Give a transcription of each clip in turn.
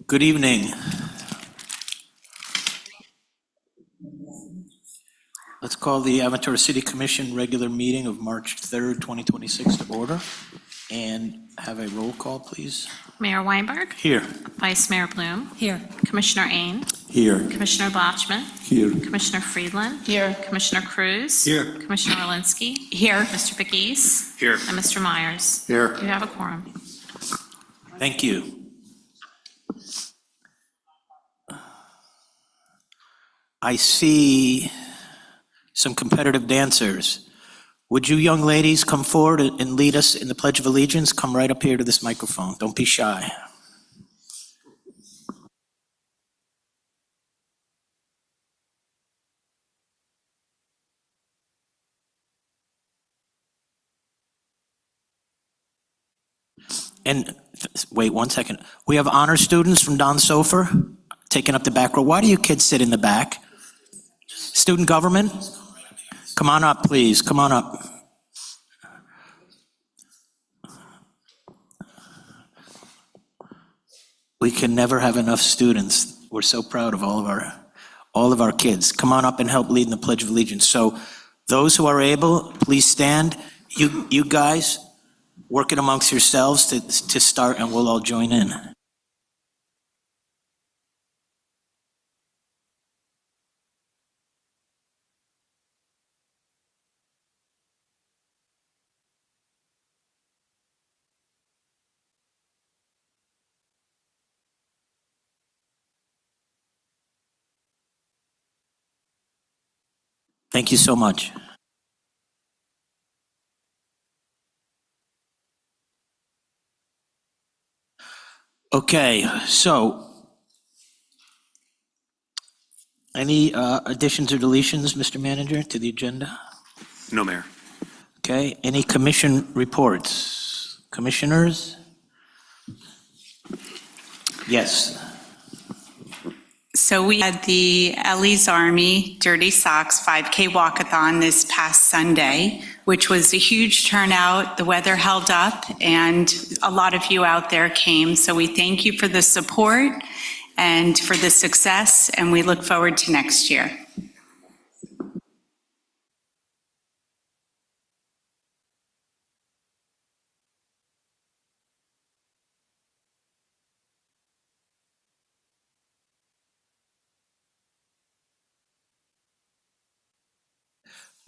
Good evening. Let's call the Aventura City Commission regular meeting of March 3rd, 2026 to order and have a roll call, please. Mayor Weinberg. Here. Vice Mayor Bloom. Here. Commissioner Ain. Here. Commissioner Blatchman. Here. Commissioner Friedland. Here. Commissioner Cruz. Here. Commissioner Walensky. Here. Mr. Begis. Here. And Mr. Myers. Here. You have a quorum. Thank you. I see some competitive dancers. Would you young ladies come forward and lead us in the Pledge of Allegiance? Come right up here to this microphone. Don't be shy. And wait 1 second. We have honor students from Don Sofer taking up the back row. Why do you kids sit in the back? Student government? Come on up, please. Come on up. We can never have enough students. We're so proud of all of our kids. Come on up and help lead in the Pledge of Allegiance. So those who are able, please stand. You guys, work it amongst yourselves to start, and we'll all join in. Thank you so much. Okay, so any additions or deletions, Mr. Manager, to the agenda? No, Mayor. Okay, any commission reports? Commissioners? Yes. So we had the Ellie's Army Dirty Socks 5K Walkathon this past Sunday, which was a huge turnout. The weather held up and a lot of you out there came. So we thank you for the support and for the success, and we look forward to next year.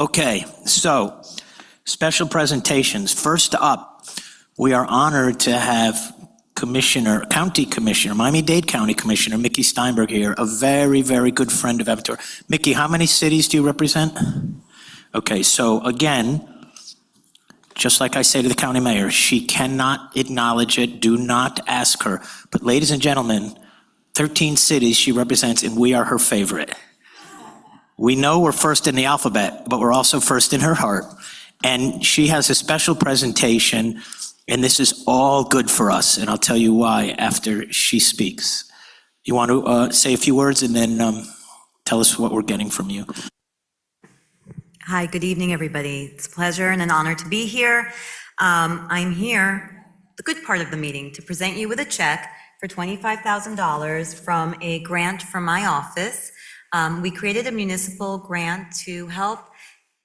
Okay, so special presentations. First up, we are honored to have County Commissioner, Miami-Dade County Commissioner Mickey Steinberg here, a very, very good friend of Aventura. Mickey, how many cities do you represent? Okay, so again, just like I say to the county mayor, she cannot acknowledge it. Do not ask her. But ladies and gentlemen, 13 cities she represents, and we are her favorite. We know we're first in the alphabet, but we're also first in her heart. And she has a special presentation, and this is all good for us, and I'll tell you why after she speaks. You want to say a few words and then tell us what we're getting from you. Hi, good evening, everybody. It's a pleasure and an honor to be here. I'm here, the good part of the meeting, to present you with a check for $25,000 from a grant from my office. We created a municipal grant to help,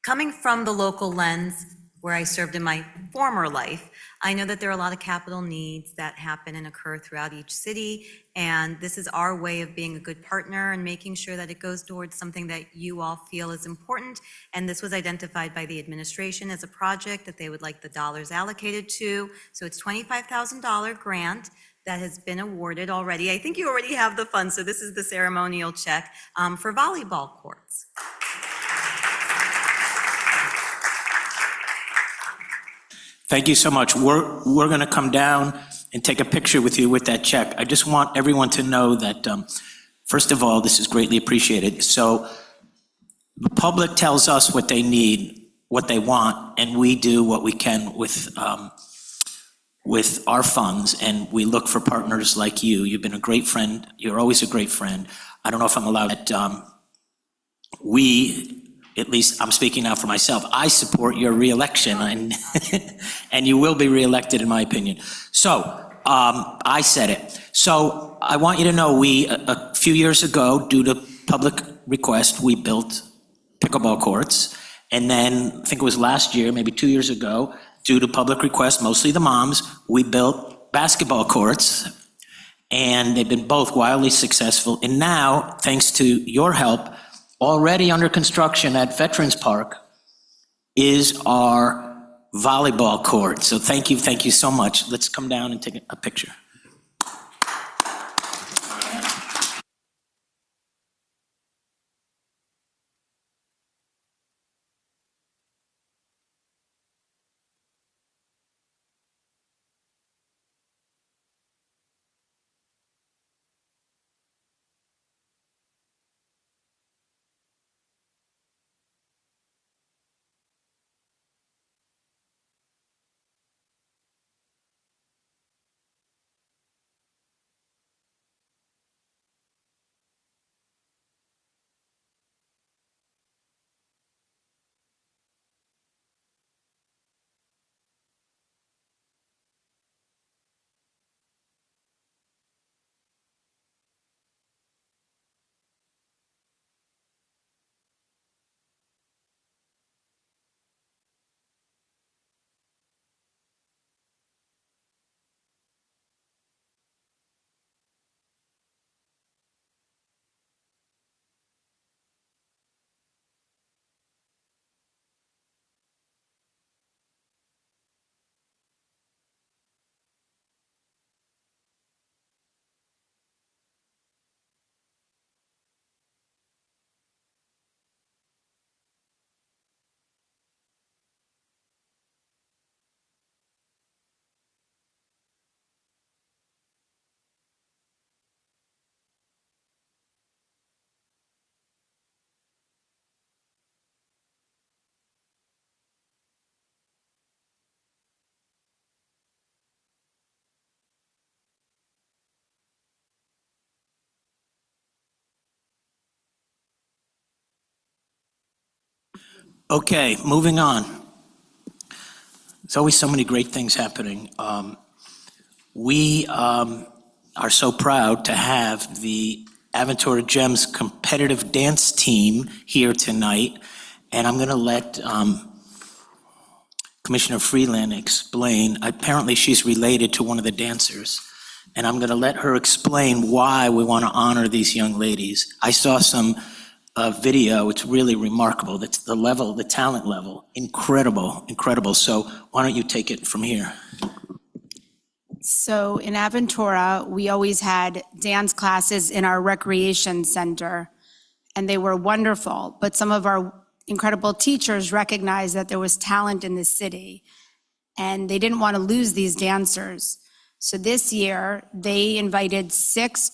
coming from the local lens where I served in my former life. I know that there are a lot of capital needs that happen and occur throughout each city, and this is our way of being a good partner and making sure that it goes towards something that you all feel is important. And this was identified by the administration as a project that they would like the dollars allocated to. So it's $25,000 grant that has been awarded already. I think you already have the funds, so this is the ceremonial check for volleyball courts. Thank you so much. We're going to come down and take a picture with you with that check. I just want everyone to know that, first of all, this is greatly appreciated. So the public tells us what they need, what they want, and we do what we can with our funds, and we look for partners like you. You've been a great friend. You're always a great friend. I don't know if I'm allowed that at least I'm speaking now for myself, I support your reelection, and you will be reelected in my opinion. So I said it. So I want you to know, a few years ago, due to public request, we built pickleball courts. And then, I think it was last year, maybe 2 years ago, due to public request, mostly the moms, we built basketball courts. And they've been both wildly successful. And now, thanks to your help, already under construction at Veterans Park is our volleyball court. So thank you so much. Let's come down and take a picture. Okay, moving on. There's always so many great things happening. We are so proud to have the Aventura Gems competitive dance team here tonight, and I'm going to let Commissioner Freeland explain. Apparently, she's related to one of the dancers, and I'm going to let her explain why we want to honor these young ladies. I saw some video. It's really remarkable. That's the level, the talent level, incredible, incredible. So why don't you take it from here? So in Aventura, we always had dance classes in our recreation center, and they were wonderful. But some of our incredible teachers recognized that there was talent in the city, and they didn't want to lose these dancers. So this year, they invited 6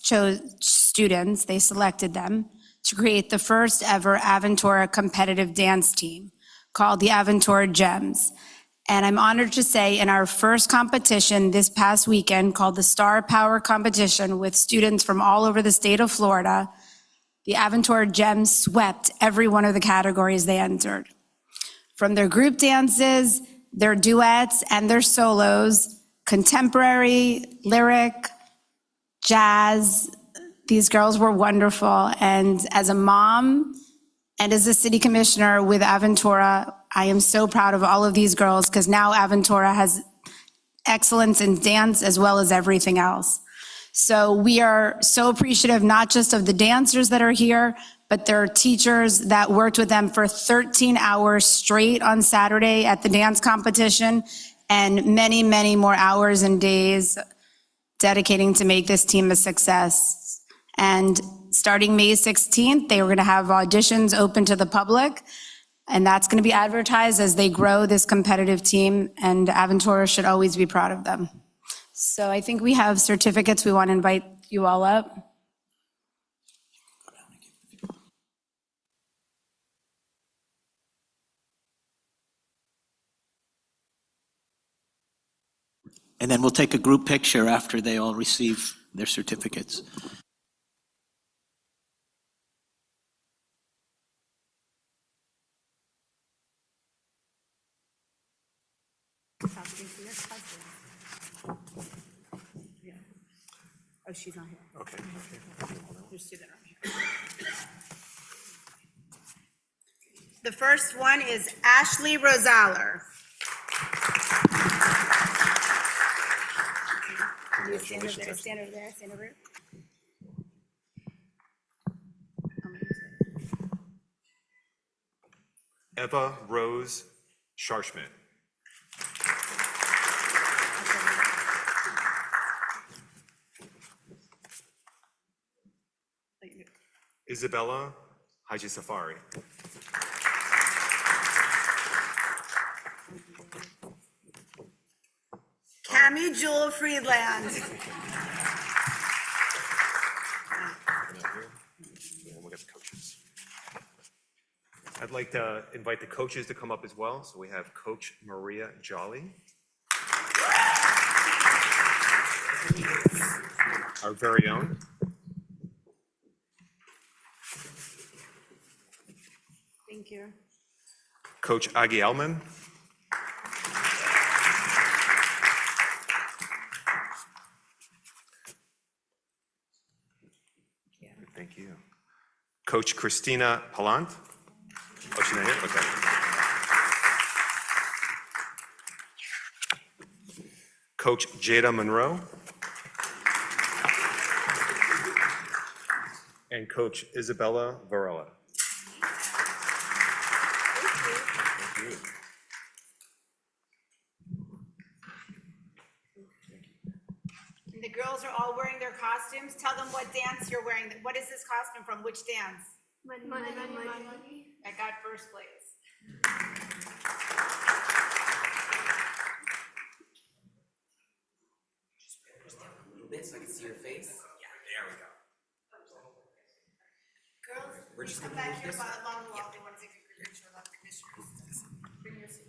students, they selected them, to create the first ever Aventura competitive dance team called the Aventura Gems. And I'm honored to say in our first competition this past weekend called the Star Power Competition with students from all over the state of Florida, the Aventura Gems swept every one of the categories they entered. From their group dances, their duets, and their solos, contemporary, lyric, jazz, these girls were wonderful. And as a mom and as a city commissioner with Aventura, I am so proud of all of these girls because now Aventura has excellence in dance as well as everything else. So we are so appreciative, not just of the dancers that are here, but their teachers that worked with them for 13 hours straight on Saturday at the dance competition, and many, many more hours and days dedicating to make this team a success. And starting May 16th, they were going to have auditions open to the public, and that's going to be advertised as they grow this competitive team, and Aventura should always be proud of them. So I think we have certificates. We want to invite you all up. And then we'll take a group picture after they all receive their certificates. Oh, she's not here. Okay. There's two that are here. The first one is Ashley Rosaler. Congratulations. Stand over there, stand over here. Eva Rose Scharschmidt. Isabella Haji Safari. Cami Jewel Friedland. And we got the coaches. I'd like to invite the coaches to come up as well. So we have Coach Maria Jolly. Our very own. Thank you. Coach Agi Elman. Thank you. Coach Christina Palant. Oh, she's not here? Okay. Coach Jada Monroe. And Coach Isabella Varela. Thank you. And the girls are all wearing their costumes. Tell them what dance you're wearing. What is this costume from? Which dance? Money. I got first place. Bit so I can see your face. Yeah, there we go. Girls, We're just come gonna back move here this. along the wall. They want to take a picture of the commissioners. Bring your signature.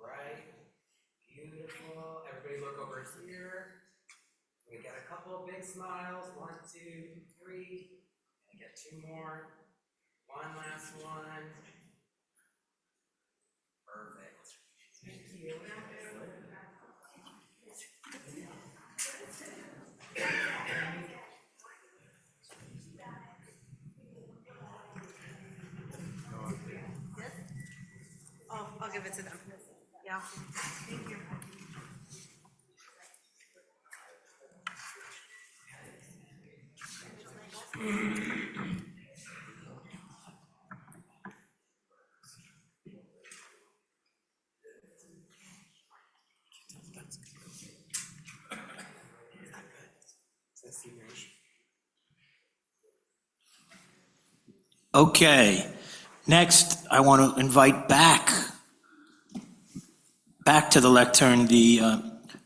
Right. Beautiful. Everybody look over here. We got a couple of big smiles. 1, 2, 3. And get 2 more. One last one. Perfect. Thank you. Oh, I'll give it to them. Yeah. Thank you. Okay, next, I want to invite back to the lectern, the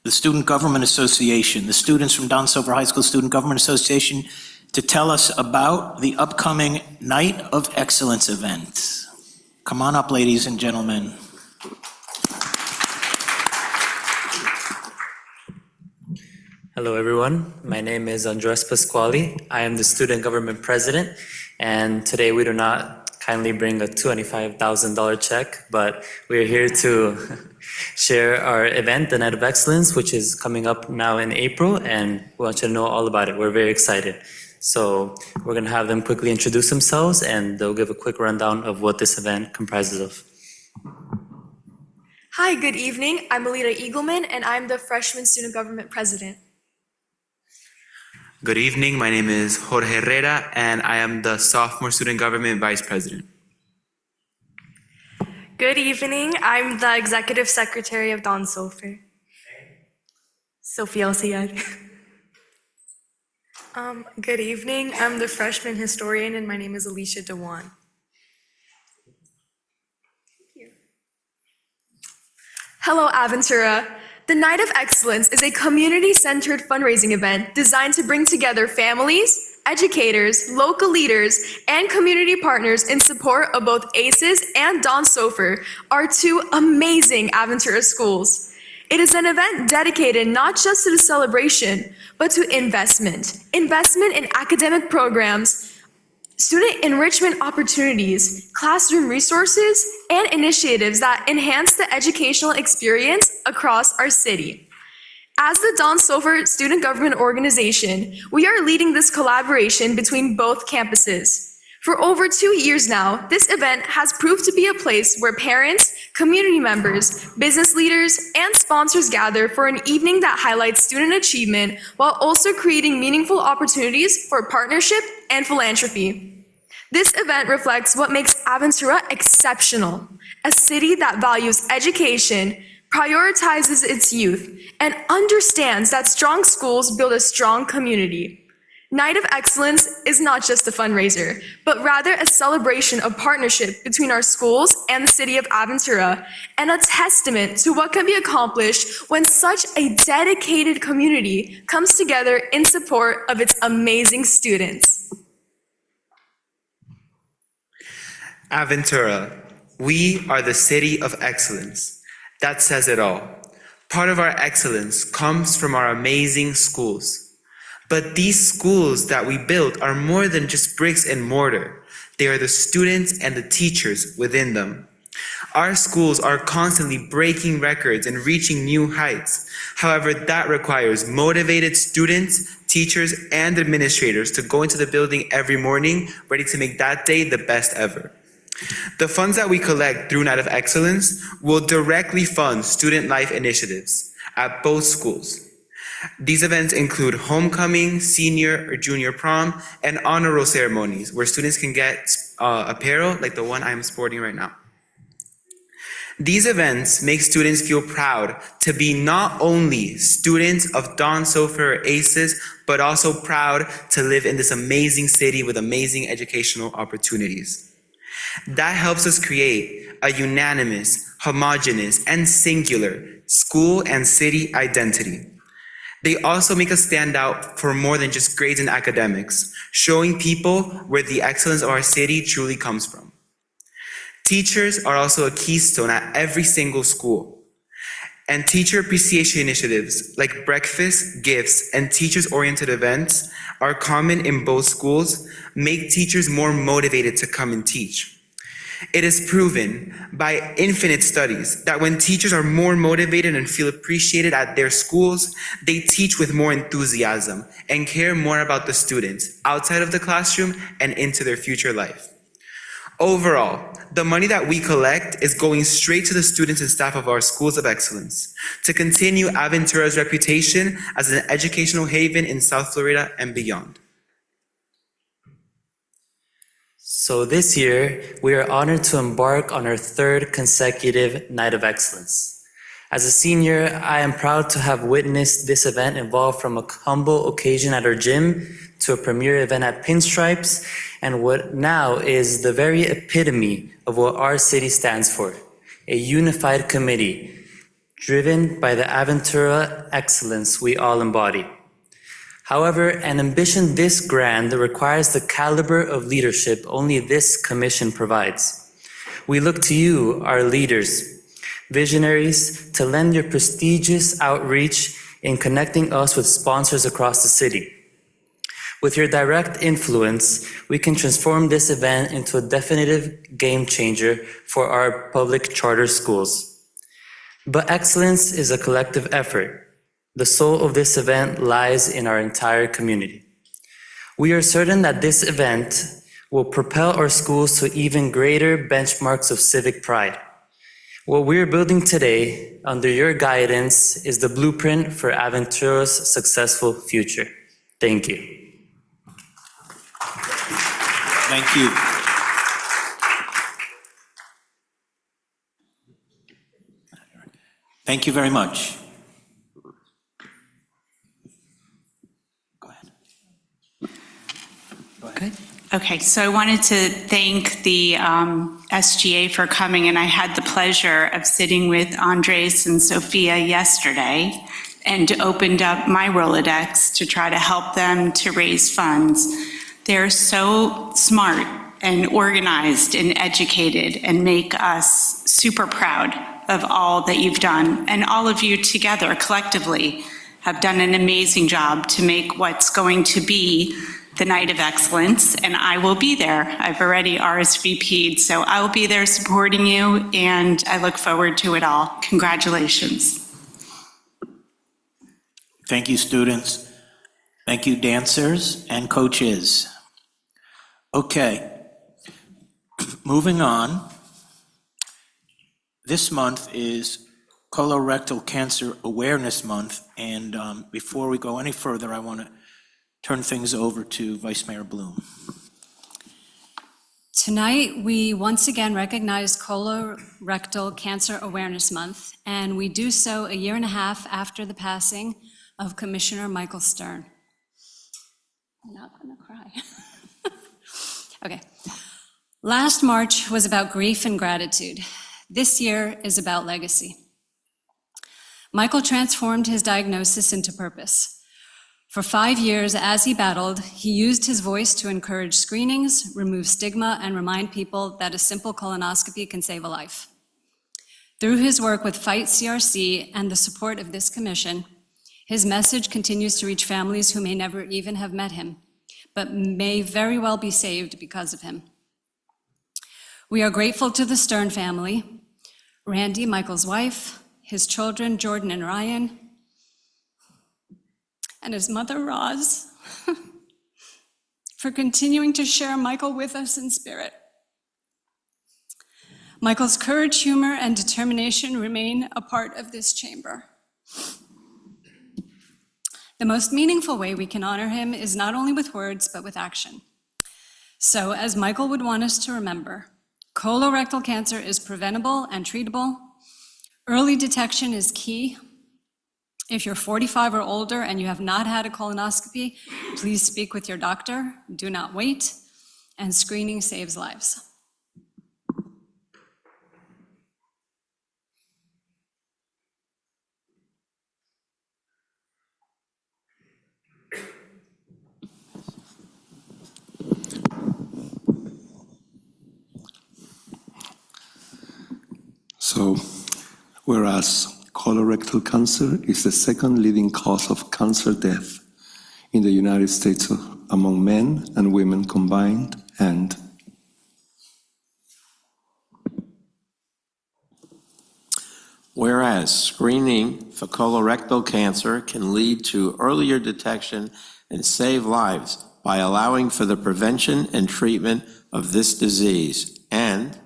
Student Government Association, the students from Don Silver High School Student Government Association, to tell us about the upcoming Night of Excellence event. Come on up, ladies and gentlemen. Hello, everyone. My name is Andres Pasquale. I am the student government president, and today we do not kindly bring a $25,000 check, but we are here to share our event, the Night of Excellence, which is coming up now in April, and we want you to know all about it. We're very excited. So we're going to have them quickly introduce themselves, and they'll give a quick rundown of what this event comprises of. Hi, good evening. I'm Alita Eagleman, and I'm the freshman student government president. Good evening, my name is Jorge Herrera, and I am the sophomore student government vice president. Good evening. I'm the executive secretary of Don Sofer. Sophia Alciad. Good evening. I'm the freshman historian, and my name is Alicia Dewan. Hello, Aventura. The Night of Excellence is a community-centered fundraising event designed to bring together families, educators, local leaders, and community partners in support of both ACES and Don Sofer, our two amazing Aventura schools. It is an event dedicated not just to the celebration, but to investment in academic programs, student enrichment opportunities, classroom resources, and initiatives that enhance the educational experience across our city. As the Don Sofer Student Government Organization, we are leading this collaboration between both campuses. For over 2 years now, this event has proved to be a place where parents, community members, business leaders, and sponsors gather for an evening that highlights student achievement while also creating meaningful opportunities for partnership and philanthropy. This event reflects what makes Aventura exceptional, a city that values education, prioritizes its youth, and understands that strong schools build a strong community. Night of Excellence is not just a fundraiser, but rather a celebration of partnership between our schools and the city of Aventura, and a testament to what can be accomplished when such a dedicated community comes together in support of its amazing students. Aventura, we are the city of excellence. That says it all. Part of our excellence comes from our amazing schools. But these schools that we built are more than just bricks and mortar. They are the students and the teachers within them. Our schools are constantly breaking records and reaching new heights. However, that requires motivated students, teachers, and administrators to go into the building every morning ready to make that day the best ever. The funds that we collect through Night of Excellence will directly fund student life initiatives at both schools. These events include homecoming, senior or junior prom, and honor roll ceremonies where students can get apparel like the one I'm sporting right now. These events make students feel proud to be not only students of Don Sofer or ACES, but also proud to live in this amazing city with amazing educational opportunities. That helps us create a unanimous, homogeneous, and singular school and city identity. They also make us stand out for more than just grades and academics, showing people where the excellence of our city truly comes from. Teachers are also a keystone at every single school. And teacher appreciation initiatives like breakfast, gifts, and teachers-oriented events are common in both schools, make teachers more motivated to come and teach. It is proven by infinite studies that when teachers are more motivated and feel appreciated at their schools, they teach with more enthusiasm and care more about the students outside of the classroom and into their future life. Overall, the money that we collect is going straight to the students and staff of our schools of excellence to continue Aventura's reputation as an educational haven in South Florida and beyond. So this year, we are honored to embark on our third consecutive Night of Excellence. As a senior, I am proud to have witnessed this event evolve from a humble occasion at our gym to a premier event at Pinstripes, and what now is the very epitome of what our city stands for, a unified committee driven by the Aventura excellence we all embody. However, an ambition this grand requires the caliber of leadership only this commission provides. We look to you, our leaders, visionaries, to lend your prestigious outreach in connecting us with sponsors across the city. With your direct influence, we can transform this event into a definitive game changer for our public charter schools. But excellence is a collective effort. The soul of this event lies in our entire community. We are certain that this event will propel our schools to even greater benchmarks of civic pride. What we're building today, under your guidance, is the blueprint for Aventura's successful future. Thank you. Thank you. Thank you very much. Go ahead. Okay, so I wanted to thank the SGA for coming, and I had the pleasure of sitting with Andres and Sophia yesterday and opened up my Rolodex to try to help them to raise funds. They're so smart and organized and educated and make us super proud of all that you've done. And all of you together collectively have done an amazing job to make what's going to be the Night of Excellence, and I will be there. I've already RSVP'd, so I will be there supporting you, and I look forward to it all. Congratulations. Thank you, students. Thank you, dancers and coaches. Okay, moving on. This month is Colorectal Cancer Awareness Month, and before we go any further, I want to turn things over to Vice Mayor Bloom. Tonight, we once again recognize Colorectal Cancer Awareness Month, and we do so a year and a half after the passing of Commissioner Michael Stern. I'm not gonna cry. Okay. Last March was about grief and gratitude. This year is about legacy. Michael transformed his diagnosis into purpose. For 5 years, as he battled, he used his voice to encourage screenings, remove stigma, and remind people that a simple colonoscopy can save a life. Through his work with Fight CRC and the support of this commission, his message continues to reach families who may never even have met him, but may very well be saved because of him. We are grateful to the Stern family, Randy, Michael's wife, his children, Jordan and Ryan, and his mother, Roz, for continuing to share Michael with us in spirit. Michael's courage, humor, and determination remain a part of this chamber. The most meaningful way we can honor him is not only with words, but with action. So, as Michael would want us to remember, colorectal cancer is preventable and treatable. Early detection is key. If you're 45 or older and you have not had a colonoscopy, please speak with your doctor. Do not wait. And screening saves lives. So, whereas colorectal cancer is the second leading cause of cancer death in the United States among men and women combined, and whereas screening for colorectal cancer can lead to earlier detection and save lives by allowing for the prevention and treatment of this disease, and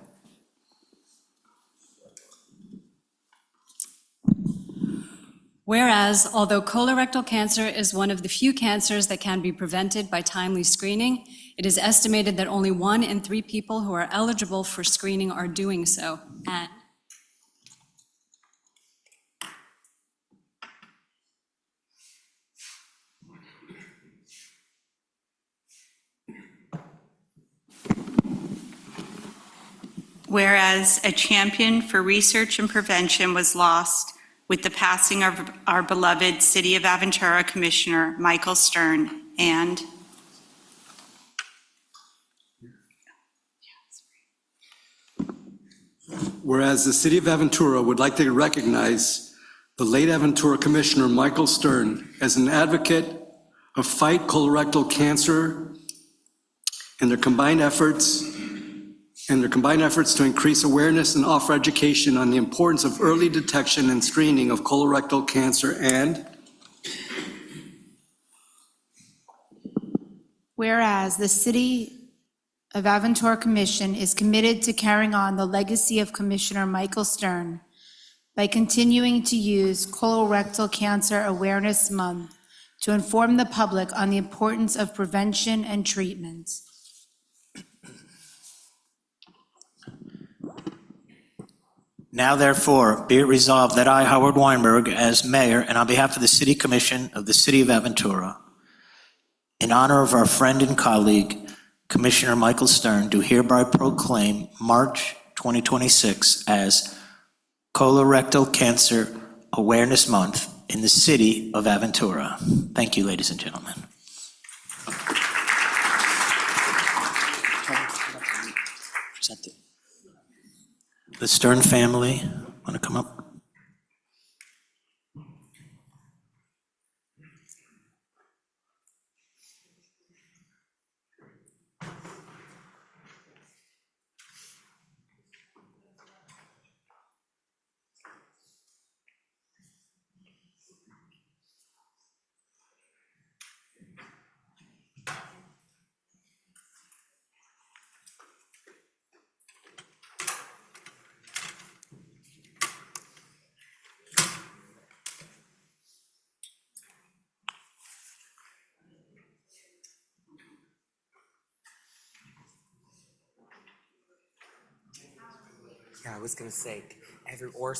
Whereas, although colorectal cancer is one of the few cancers that can be prevented by timely screening, it is estimated that only 1 in 3 people who are eligible for screening are doing so. And Whereas a champion for research and prevention was lost with the passing of our beloved City of Aventura Commissioner Michael Stern, and whereas the City of Aventura would like to recognize the late Aventura Commissioner Michael Stern as an advocate of Fight Colorectal Cancer and their combined efforts to increase awareness and offer education on the importance of early detection and screening of colorectal cancer, and Whereas the City of Aventura Commission is committed to carrying on the legacy of Commissioner Michael Stern by continuing to use Colorectal Cancer Awareness Month to inform the public on the importance of prevention and treatment. Now therefore, be it resolved that I, Howard Weinberg, as mayor and on behalf of the City Commission of the City of Aventura, in honor of our friend and colleague, Commissioner Michael Stern, do hereby proclaim March 2026 as Colorectal Cancer Awareness Month in the City of Aventura. Thank you, ladies and gentlemen. Present it. The Stern family, want to come up? Yeah, I was gonna say, or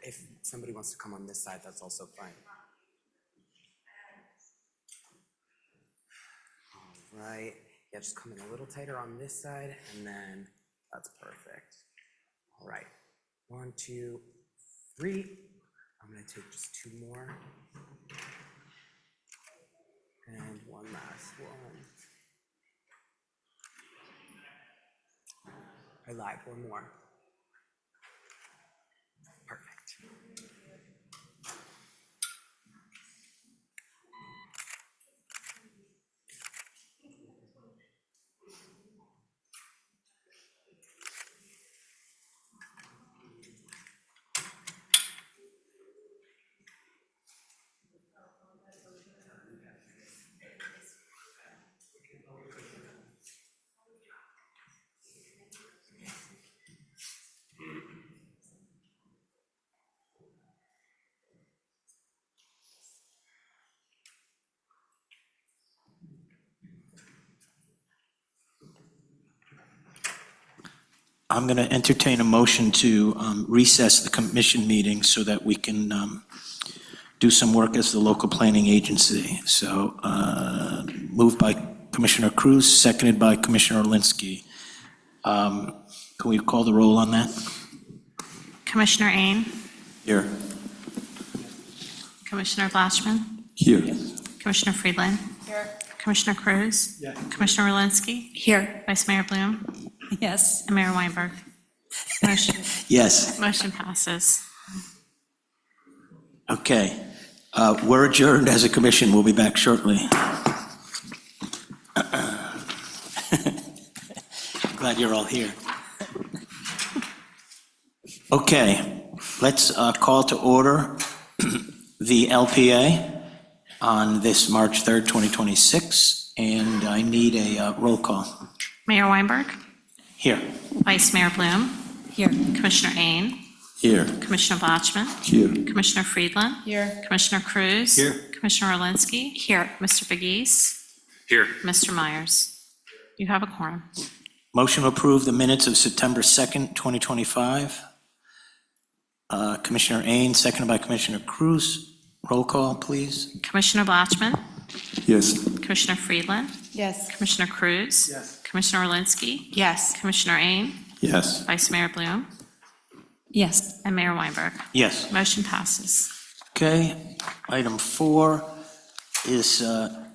if somebody wants to come on this side, that's also fine. All right, yeah, just come in a little tighter on this side, and then that's perfect. All right, 1, 2, 3. I'm gonna take just 2 more. And one last one. I lied, 1 more. Perfect. I'm going to entertain a motion to recess the commission meeting so that we can do some work as the local planning agency. So moved by Commissioner Cruz, seconded by Commissioner Orlinsky. Can we call the roll on that? Commissioner Ain, Here. Commissioner Blachman, Here. Commissioner Friedland. Here. Commissioner Cruz. Yeah. Commissioner Walensky. Here. Vice Mayor Bloom. Yes. And Mayor Weinberg. Motion Yes. motion passes. Okay. We're adjourned as a commission. We'll be back shortly. Glad you're all here. Okay, let's call to order the LPA on this March 3rd, 2026, and I need a roll call. Mayor Weinberg. Here. Vice Mayor Bloom. Here. Commissioner Ain. Here. Commissioner Blachman. Here. Commissioner Friedland. Here. Commissioner Cruz. Here. Commissioner Orlinsky. Here. Mr. Begis. Here. Mr. Myers. You have a quorum. Motion to approve the minutes of September 2nd, 2025. Commissioner Ain, seconded by Commissioner Cruz. Roll call, please. Commissioner Blachman. Yes. Commissioner Friedland. Yes. Commissioner Cruz. Yes. Commissioner Orlinsky. Yes. Commissioner Ain. Yes. Vice Mayor Bloom. Yes. And Mayor Weinberg. Yes. Motion passes. Okay, item 4 is a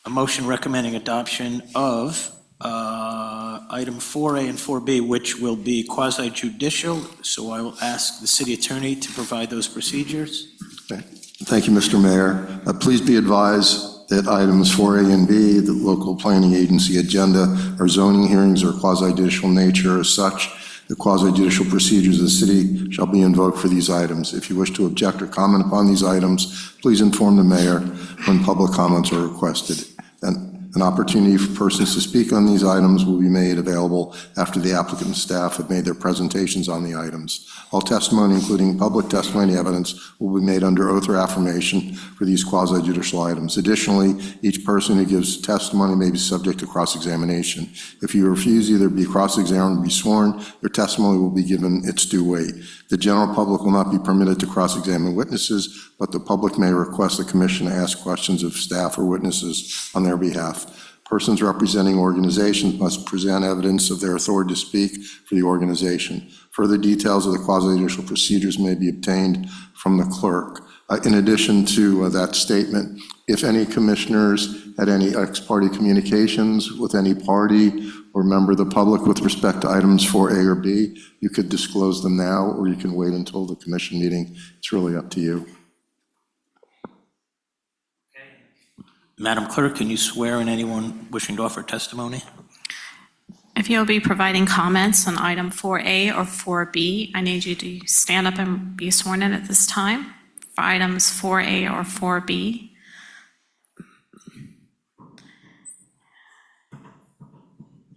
motion recommending adoption of item 4A and 4B, which will be quasi judicial, so I will ask the city attorney to provide those procedures. Okay. Thank you, Mr. Mayor. Please be advised that items 4A and B, the local planning agency agenda, are zoning hearings or quasi-judicial nature. As such, the quasi-judicial procedures of the city shall be invoked for these items. If you wish to object or comment upon these items, please inform the mayor when public comments are requested. And an opportunity for persons to speak on these items will be made available after the applicant and staff have made their presentations on the items. All testimony, including public testimony evidence, will be made under oath or affirmation for these quasi-judicial items. Additionally, each person who gives testimony may be subject to cross-examination. If you refuse either to be cross-examined or be sworn, your testimony will be given its due weight. The general public will not be permitted to cross-examine witnesses, but the public may request the commission to ask questions of staff or witnesses on their behalf. Persons representing organizations must present evidence of their authority to speak for the organization. Further details of the quasi-judicial procedures may be obtained from the clerk. In addition to that statement, if any commissioners had any ex-parte communications with any party or member of the public with respect to items 4A or B, you could disclose them now, or you can wait until the commission meeting. It's really up to you. Madam Clerk, can you swear in anyone wishing to offer testimony? If you'll be providing comments on item 4A or 4B, I need you to stand up and be sworn in at this time. For items 4A or 4B.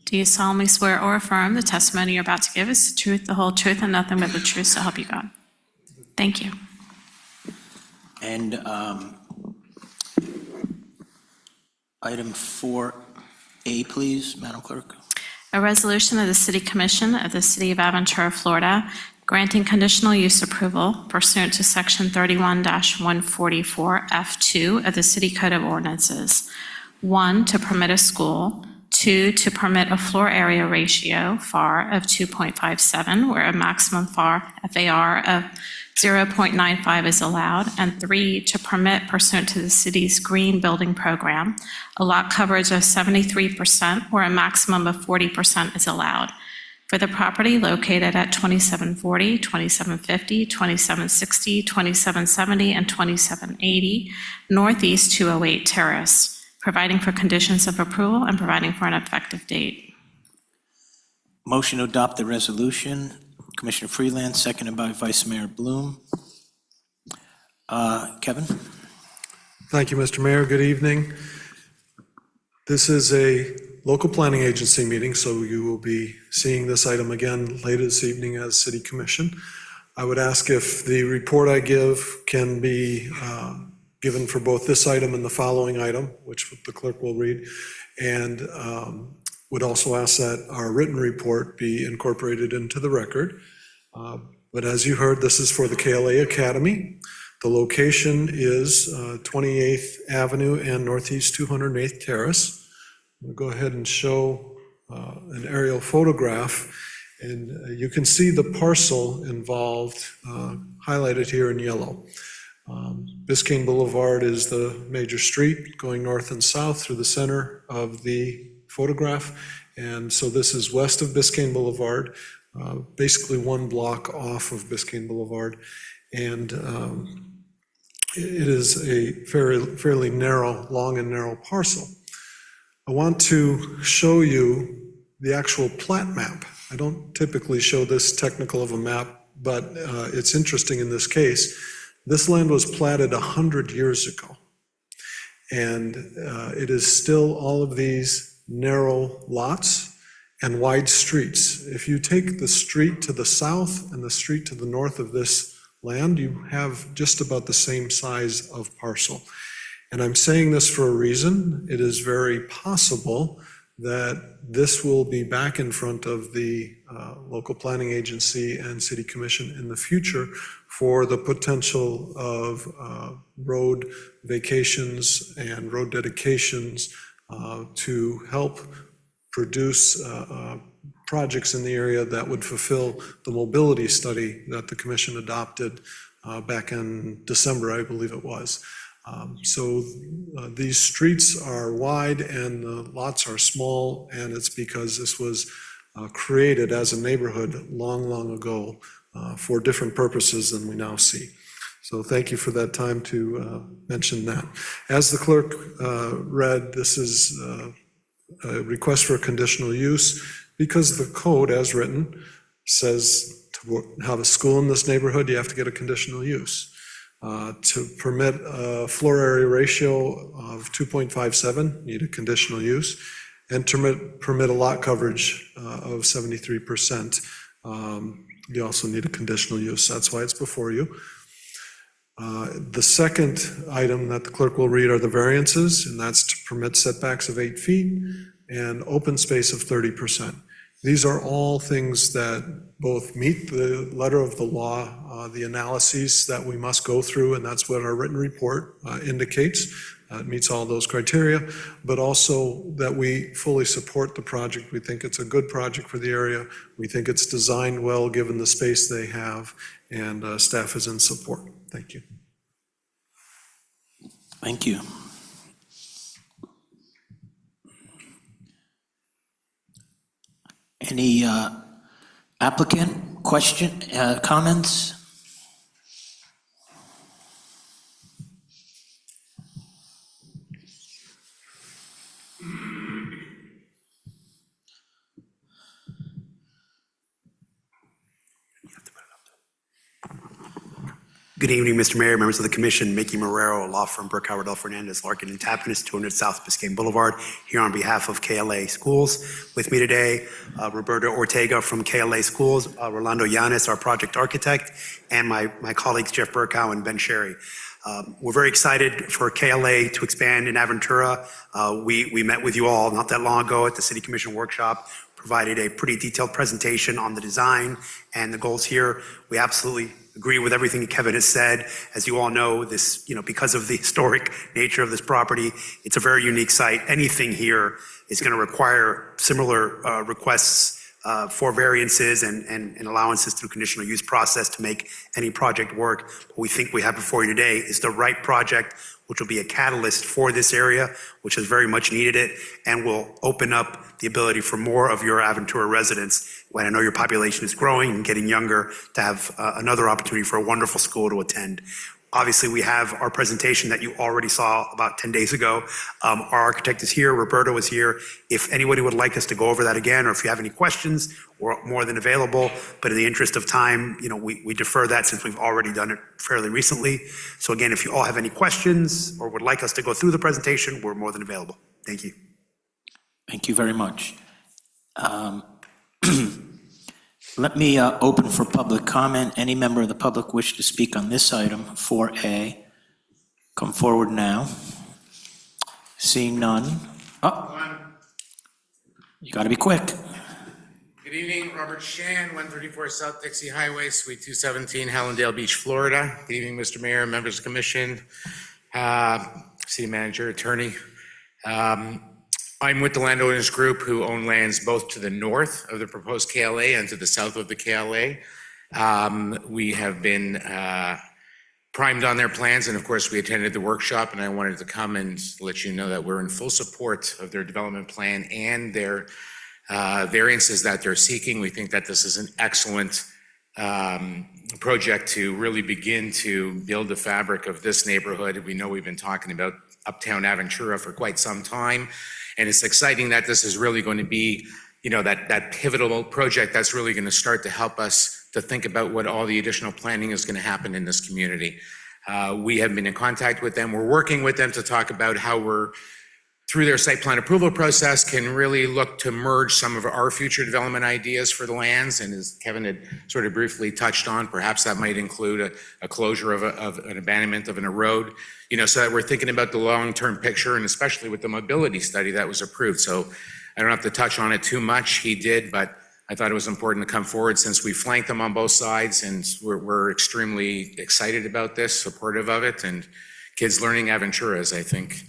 Do you solemnly swear or affirm the testimony you're about to give is the truth, the whole truth, and nothing but the truth, so help you God? Thank you. And item 4A, please, Madam Clerk. A resolution of the City Commission of the City of Aventura, Florida, granting conditional use approval pursuant to Section 31-144F2 of the City Code of Ordinances. 1, to permit a school. 2, to permit a floor area ratio, FAR, of 2.57, where a maximum FAR of 0.95 is allowed. And 3, to permit pursuant to the city's green building program, a lot coverage of 73%, where a maximum of 40% is allowed, for the property located at 2740, 2750, 2760, 2770, and 2780 Northeast 208 Terrace, providing for conditions of approval and providing for an effective date. Motion to adopt the resolution, Commissioner Freeland, seconded by Vice Mayor Bloom. Kevin? Thank you, Mr. Mayor. Good evening. This is a local planning agency meeting, so you will be seeing this item again later this evening as City Commission. I would ask if the report I give can be given for both this item and the following item, which the clerk will read, and would also ask that our written report be incorporated into the record. But as you heard, this is for the KLA Academy. The location is 28th Avenue and Northeast 208th Terrace. I'm going to go ahead and show an aerial photograph, and you can see the parcel involved highlighted here in yellow. Biscayne Boulevard is the major street going north and south through the center of the photograph, and so this is west of Biscayne Boulevard, basically one block off of Biscayne Boulevard, and it is a fairly narrow, long and narrow parcel. I want to show you the actual plat map. I don't typically show this technical of a map, but it's interesting in this case. This land was platted 100 years ago, and it is still all of these narrow lots and wide streets. If you take the street to the south and the street to the north of this land, you have just about the same size of parcel. And I'm saying this for a reason. It is very possible that this will be back in front of the local planning agency and city commission in the future for the potential of road vacations and road dedications to help produce projects in the area that would fulfill the mobility study that the commission adopted back in December, I believe it was. So these streets are wide and the lots are small, and it's because this was created as a neighborhood long, long ago for different purposes than we now see. So thank you for that time to mention that. As the clerk read, this is a request for a conditional use because the code as written says to have a school in this neighborhood, you have to get a conditional use. To permit a floor area ratio of 2.57, need a conditional use, and to permit a lot coverage of 73%, you also need a conditional use. That's why it's before you. The second item that the clerk will read are the variances, and that's to permit setbacks of 8 feet and open space of 30%. These are all things that both meet the letter of the law, the analyses that we must go through, and that's what our written report indicates. It meets all those criteria, but also that we fully support the project. We think it's a good project for the area. We think it's designed well, given the space they have, and staff is in support. Thank you. Thank you. Any applicant question, comments? Good evening, Mr. Mayor, members of the commission. Mickey Marrero, law firm Burke Howard L. Fernandez, Larkin and Tappanis, 200 South Biscayne Boulevard, here on behalf of KLA Schools. With me today, Roberto Ortega from KLA Schools, Rolando Yanis, our project architect, and my colleagues Jeff Burkow and Ben Sherry. We're very excited for KLA to expand in Aventura. We met with you all not that long ago at the City Commission workshop, provided a pretty detailed presentation on the design and the goals here. We absolutely agree with everything Kevin has said. As you all know, this, because of the historic nature of this property, it's a very unique site. Anything here is going to require similar requests for variances and allowances through conditional use process to make any project work. What we think we have before you today is the right project, which will be a catalyst for this area, which has very much needed it, and will open up the ability for more of your Aventura residents, when I know your population is growing and getting younger, to have another opportunity for a wonderful school to attend. Obviously, we have our presentation that you already saw about 10 days ago. Our architect is here, Roberto is here. If anybody would like us to go over that again, or if you have any questions, we're more than available. But in the interest of time, we defer that since we've already done it fairly recently. So again, if you all have any questions or would like us to go through the presentation, we're more than available. Thank you. Thank you very much. Let me open for public comment. Any member of the public wish to speak on this item, 4A, come forward now. Seeing none. Oh, you got to be quick. Good evening, Robert Shan, 134 South Dixie Highway, Suite 217, Hallandale Beach, Florida. Good evening, Mr. Mayor, members of the commission, city manager, attorney. I'm with the landowners group who own lands both to the north of the proposed KLA and to the south of the KLA. We have been primed on their plans, and of course we attended the workshop, and I wanted to come and let you know that we're in full support of their development plan and their variances that they're seeking. We think that this is an excellent project to really begin to build the fabric of this neighborhood. We know we've been talking about Uptown Aventura for quite some time. And it's exciting that this is really going to be, that pivotal project that's really going to start to help us to think about what all the additional planning is going to happen in this community. We have been in contact with them. We're working with them to talk about how we're, through their site plan approval process, can really look to merge some of our future development ideas for the lands. And as Kevin had sort of briefly touched on, perhaps that might include a closure of an abandonment of a road, so that we're thinking about the long-term picture, and especially with the mobility study that was approved. So I don't have to touch on it too much. He did, but I thought it was important to come forward since we flanked them on both sides, and we're extremely excited about this, supportive of it, and kids learning Aventura, as I think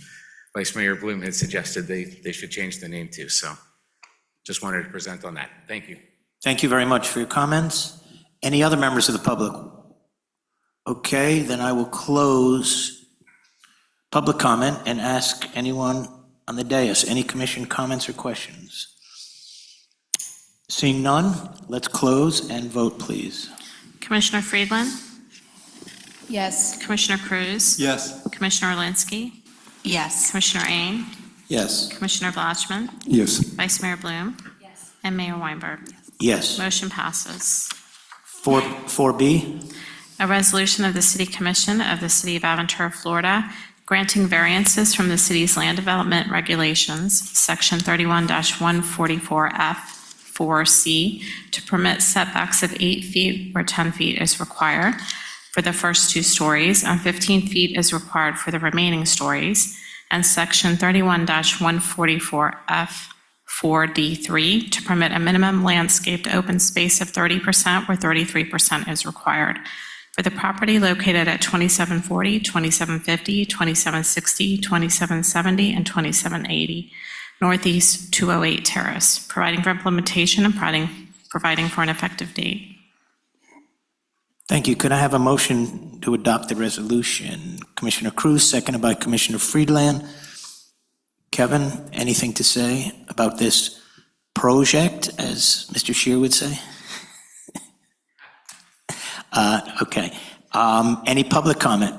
Vice Mayor Bloom had suggested they should change the name to. So just wanted to present on that. Thank you. Thank you very much for your comments. Any other members of the public? Okay, then I will close public comment and ask anyone on the dais, any commission comments or questions? Seeing none, let's close and vote, please. Commissioner Friedland? Yes. Commissioner Cruz? Yes. Commissioner Alinsky? Yes. Commissioner Ain? Yes. Commissioner Vlachman? Yes. Vice Mayor Bloom? Yes. And Mayor Weinberg? Yes. Motion passes. 4B? A resolution of the City Commission of the City of Aventura, Florida, granting variances from the city's land development regulations, Section 31-144F4C, to permit setbacks of 8 feet where 10 feet is required for the first 2 stories, and 15 feet is required for the remaining stories, and Section 31-144F4D3 to permit a minimum landscaped open space of 30% where 33% is required for the property located at 2740, 2750, 2760, 2770, and 2780 Northeast 208 Terrace, providing for implementation and providing for an effective date. Thank you. Could I have a motion to adopt the resolution? Commissioner Cruz, seconded by Commissioner Friedland. Kevin, anything to say about this project, as Mr. Scheer would say? Okay. Any public comment?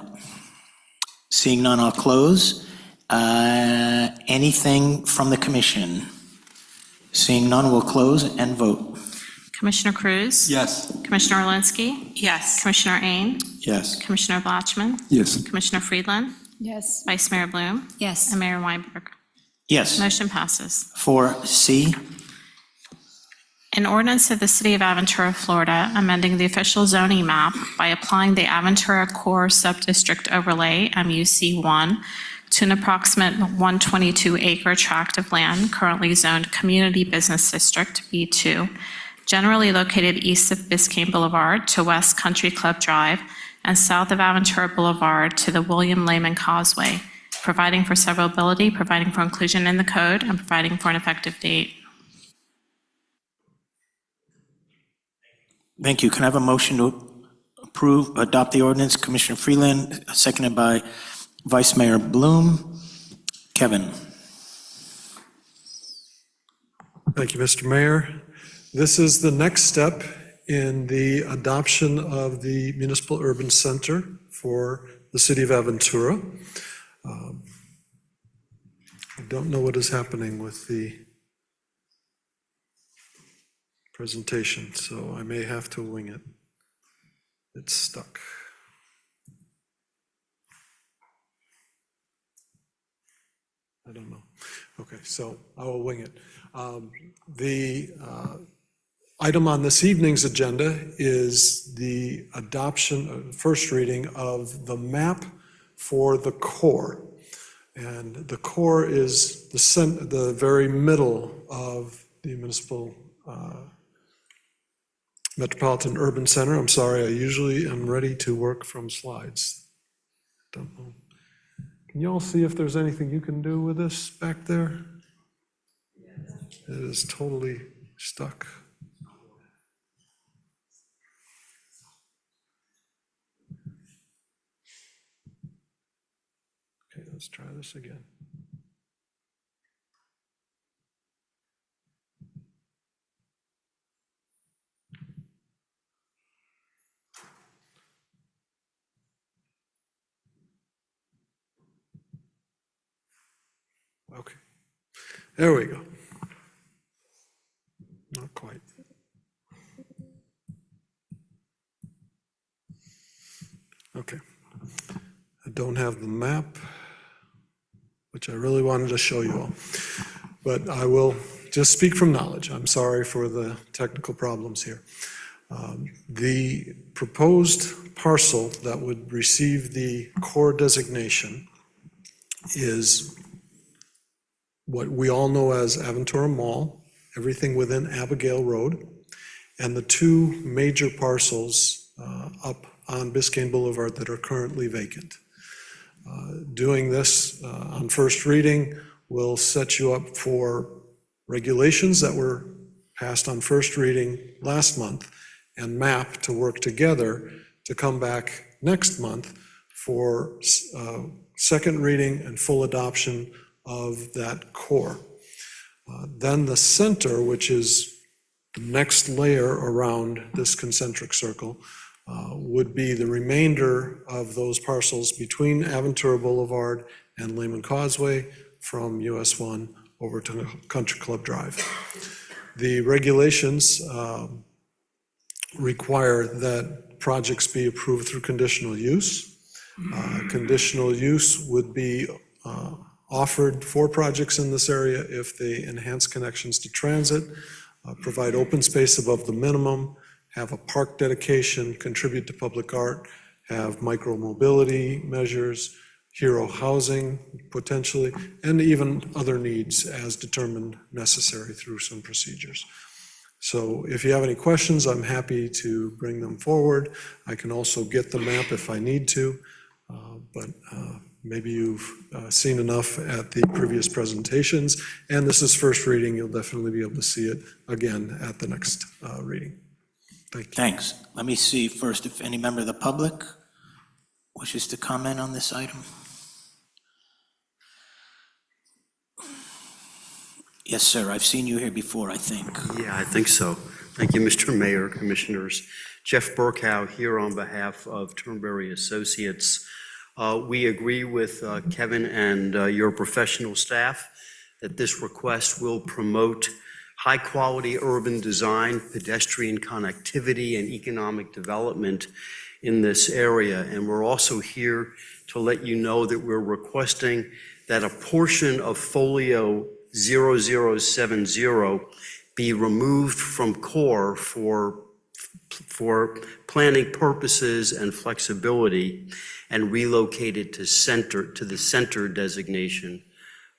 Seeing none, I'll close. Anything from the commission? Seeing none, we'll close and vote. Commissioner Cruz? Yes. Commissioner Orlinski? Yes. Commissioner Ain? Yes. Commissioner Blatchman? Yes. Commissioner Friedland? Yes. Vice Mayor Bloom? Yes. And Mayor Weinberg. Yes. Motion passes. 4C. An ordinance of the City of Aventura, Florida, amending the official zoning map by applying the Aventura Core Subdistrict Overlay, MUC1, to an approximate 122-acre tract of land currently zoned Community Business District, B2, generally located east of Biscayne Boulevard to West Country Club Drive and south of Aventura Boulevard to the William Lehman Causeway, providing for severability, providing for inclusion in the code, and providing for an effective date. Thank you. Can I have a motion to adopt the ordinance? Commissioner Freeland, seconded by Vice Mayor Bloom. Kevin. Thank you, Mr. Mayor. This is the next step in the adoption of the Municipal Urban Center for the City of Aventura. I don't know what is happening with the presentation, so I may have to wing it. It's stuck. I don't know. Okay, so I will wing it. The item on this evening's agenda is the adoption, first reading of the map for the core. And the core is the very middle of the municipal Metropolitan Urban Center. I'm sorry, I usually am ready to work from slides. Don't know. Can you all see if there's anything you can do with this back there? It is totally stuck. Okay, let's try this again. Okay, there we go. Not quite. Okay. I don't have the map, which I really wanted to show you all. But I will just speak from knowledge. I'm sorry for the technical problems here. The proposed parcel that would receive the core designation is what we all know as Aventura Mall, everything within Abigail Road, and the two major parcels up on Biscayne Boulevard that are currently vacant. Doing this on first reading will set you up for regulations that were passed on first reading last month and MAP to work together to come back next month for second reading and full adoption of that core. Then the center, which is the next layer around this concentric circle, would be the remainder of those parcels between Aventura Boulevard and Lehman Causeway from US 1 over to Country Club Drive. The regulations require that projects be approved through conditional use. Conditional use would be offered for projects in this area if they enhance connections to transit, provide open space above the minimum, have a park dedication, contribute to public art, have micro-mobility measures, hero housing potentially, and even other needs as determined necessary through some procedures. So if you have any questions, I'm happy to bring them forward. I can also get the map if I need to, but maybe you've seen enough at the previous presentations, and this is first reading. You'll definitely be able to see it again at the next reading. Thanks. Let me see first if any member of the public wishes to comment on this item. Yes, sir, I've seen you here before, I think. Yeah, I think so. Thank you, Mr. Mayor, Commissioners. Jeff Burkow here on behalf of Turnberry Associates. We agree with Kevin and your professional staff that this request will promote high-quality urban design, pedestrian connectivity, and economic development in this area. And we're also here to let you know that we're requesting that a portion of Folio 0070 be removed from core for planning purposes and flexibility and relocated to the center designation.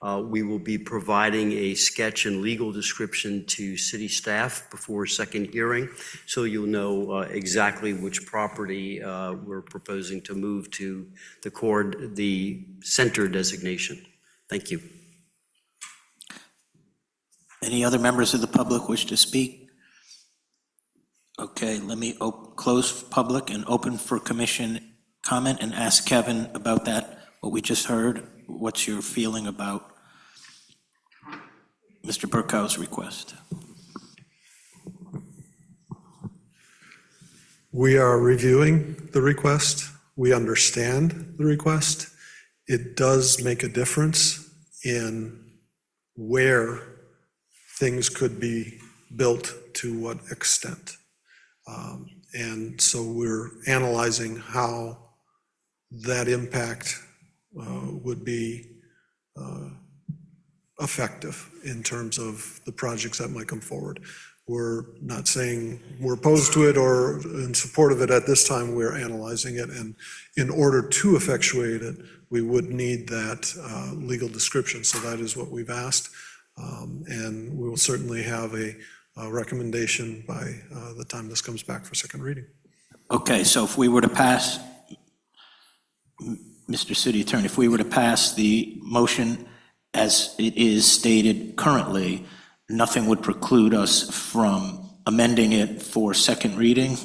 We will be providing a sketch and legal description to city staff before second hearing, so you'll know exactly which property we're proposing to move to the center designation. Thank you. Any other members of the public wish to speak? Okay, let me close public and open for commission comment and ask Kevin about that, what we just heard. What's your feeling about Mr. Burkow's request? We are reviewing the request. We understand the request. It does make a difference in where things could be built to what extent. And so we're analyzing how that impact would be effective in terms of the projects that might come forward. We're not saying we're opposed to it or in support of it at this time. We're analyzing it, and in order to effectuate it, we would need that legal description. So that is what we've asked, and we will certainly have a recommendation by the time this comes back for second reading. Okay, so if we were to pass, Mr. City Attorney, if we were to pass the motion as it is stated currently, nothing would preclude us from amending it for second reading?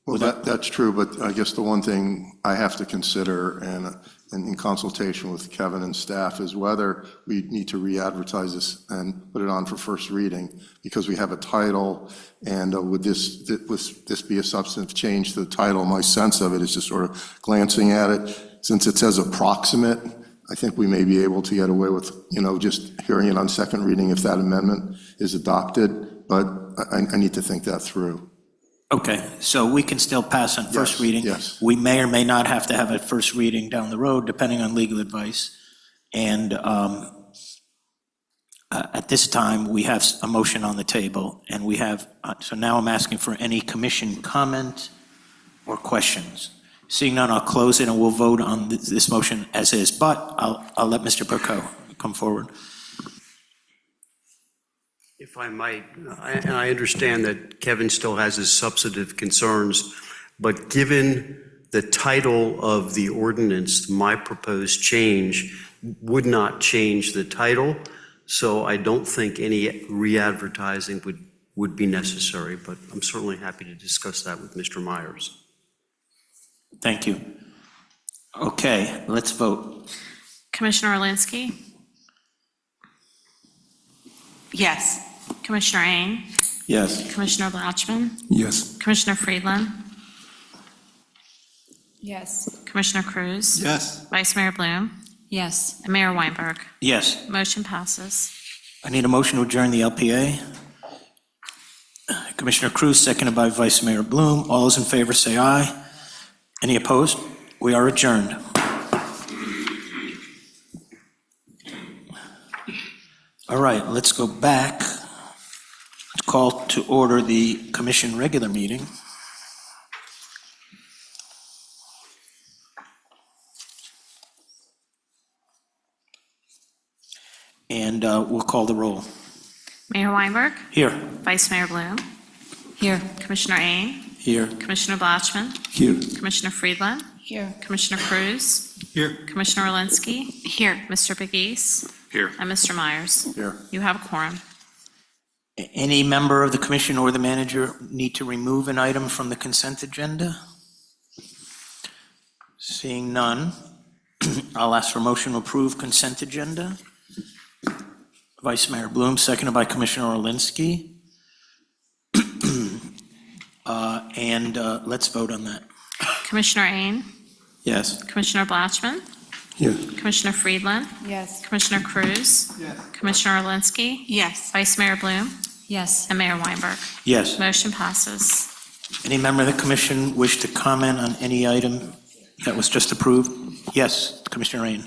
Well, that's true, but I guess the one thing I have to consider, and in consultation with Kevin and staff, is whether we need to re-advertise this and put it on for first reading, because we have a title, and would this be a substantive change to the title? My sense of it is just sort of glancing at it, since it says approximate, I think we may be able to get away with, just hearing it on second reading if that amendment is adopted, but I need to think that through. Okay, so we can still pass on first reading. Yes. We may or may not have to have a first reading down the road, depending on legal advice. And at this time, we have a motion on the table, and we have, so now I'm asking for any commission comment or questions. Seeing none, I'll close it, and we'll vote on this motion as is, but I'll let Mr. Burkow come forward. If I might, and I understand that Kevin still has his substantive concerns, but given the title of the ordinance, my proposed change would not change the title, so I don't think any re-advertising would be necessary, but I'm certainly happy to discuss that with Mr. Myers. Thank you. Okay, let's vote. Commissioner Orlinski? Yes. Commissioner Eng? Yes. Commissioner Blatchman? Yes. Commissioner Friedland? Yes. Commissioner Cruz? Yes. Vice Mayor Bloom? Yes. And Mayor Weinberg? Yes. Motion passes. I need a motion to adjourn the LPA. Commissioner Cruz, seconded by Vice Mayor Bloom. All those in favor say aye. Any opposed? We are adjourned. All right, let's go back. Let's call to order the commission regular meeting. And we'll call the roll. Mayor Weinberg? Here. Vice Mayor Bloom? Here. Commissioner Eng? Here. Commissioner Blatchman? Here. Commissioner Friedland? Here. Commissioner Cruz? Here. Commissioner Orlinski? Here. Mr. Begis? Here. And Mr. Myers? Here. You have a quorum. Any member of the commission or the manager need to remove an item from the consent agenda? Seeing none, I'll ask for motion to approve consent agenda. Vice Mayor Bloom, seconded by Commissioner Orlinski. And let's vote on that. Commissioner Ain, Yes. Commissioner Blatchman, Yes. Commissioner Friedland, Yes. Commissioner Cruz, Commissioner Orlinski, Yes. Vice Mayor Bloom, Yes. and Mayor Weinberg. Yes. Motion passes. Any member of the commission wish to comment on any item that was just approved? Yes, Commissioner Rain.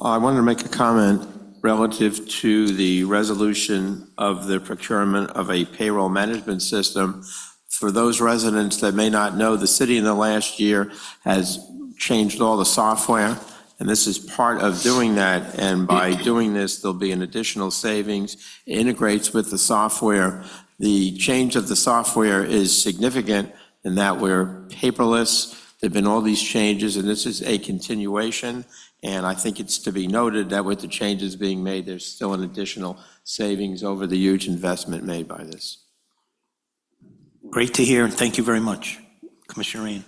I wanted to make a comment relative to the resolution of the procurement of a payroll management system. For those residents that may not know, the city in the last year has changed all the software, and this is part of doing that. And by doing this, there'll be an additional savings. It integrates with the software. The change of the software is significant in that we're paperless. There've been all these changes, and this is a continuation. And I think it's to be noted that with the changes being made, there's still an additional savings over the huge investment made by this. Great to hear, and thank you very much, Commissioner Rain.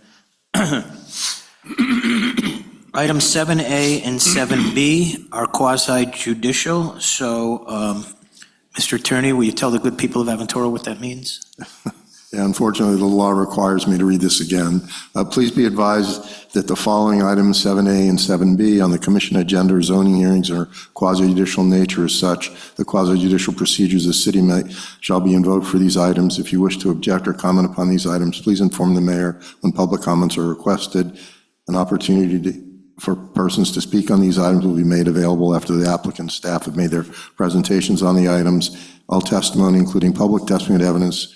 Items 7A and 7B are quasi judicial, so Mr. Attorney, will you tell the good people of Aventura what that means? Yeah, unfortunately, the law requires me to read this again. Please be advised that the following items, 7A and 7B, on the commission agenda or zoning hearings are quasi-judicial nature. As such, the quasi-judicial procedures of the city shall be invoked for these items. If you wish to object or comment upon these items, please inform the mayor when public comments are requested. An opportunity for persons to speak on these items will be made available after the applicant staff have made their presentations on the items. All testimony, including public testimony and evidence,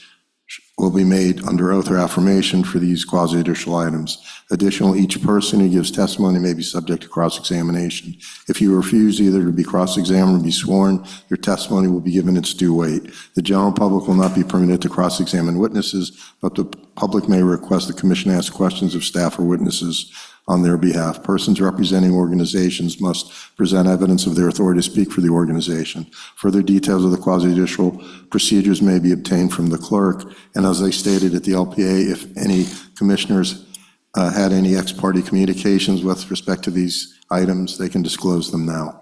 will be made under oath or affirmation for these quasi-judicial items. Additionally, each person who gives testimony may be subject to cross-examination. If you refuse either to be cross-examined or be sworn, your testimony will be given its due weight. The general public will not be permitted to cross-examine witnesses, but the public may request the commission ask questions of staff or witnesses on their behalf. Persons representing organizations must present evidence of their authority to speak for the organization. Further details of the quasi-judicial procedures may be obtained from the clerk. And as I stated at the LPA, if any commissioners had any ex parte communications with respect to these items, they can disclose them now.